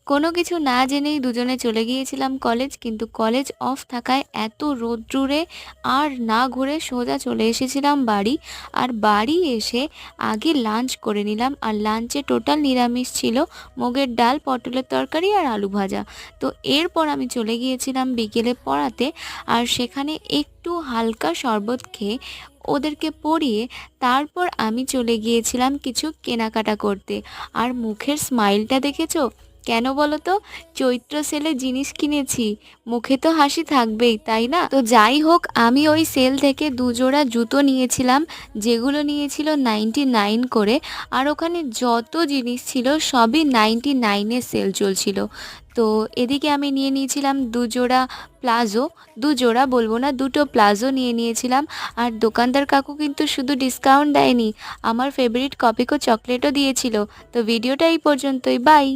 কোনো কিছু না জেনেই দুজনে চলে গিয়েছিলাম কলেজ। কিন্তু কলেজ অফ থাকায় এত রোদ্দুরে আর না ঘুরে সোজা চলে এসেছিলাম বাড়ি। আর বাড়ি এসে আগে লাঞ্চ করে নিলাম। আর লাঞ্চে টোটাল নিরামিষ ছিল, মুগের ডাল, পটলের তরকারি আর আলু ভাজা। তো এরপর আমি চলে গিয়েছিলাম বিকেলে পড়াতে। আর সেখানে একটু হালকা শরবত খেয়ে ওদেরকে পড়িয়ে তারপর আমি চলে গিয়েছিলাম কিছু কেনাকাটা করতে। আর মুখের স্মাইলটা দেখেছো? কেন বলো তো? চৈত্র সেলে জিনিস কিনেছি, মুখে তো হাসি থাকবেই, তাই না? তো যাই হোক, আমি ওই সেল থেকে দুজোড়া জুতো নিয়েছিলাম, যেগুলো নিয়েছিল 99 করে। আর ওখানে যত জিনিস ছিল সবই 99-এর সেল চলছিল। তো এদিকে আমি নিয়ে নিয়েছিলাম দুজোড়া প্লাজো, দুজোড়া বলবো না, দুটো প্লাজো নিয়ে নিয়েছিলাম। আর দোকানদার কাকু কিন্তু শুধু ডিসকাউন্ট দেয়নি, আমার ফেভারিট কপিকো চকলেটও দিয়েছিল। তো ভিডিওটা এই পর্যন্তই, বাই।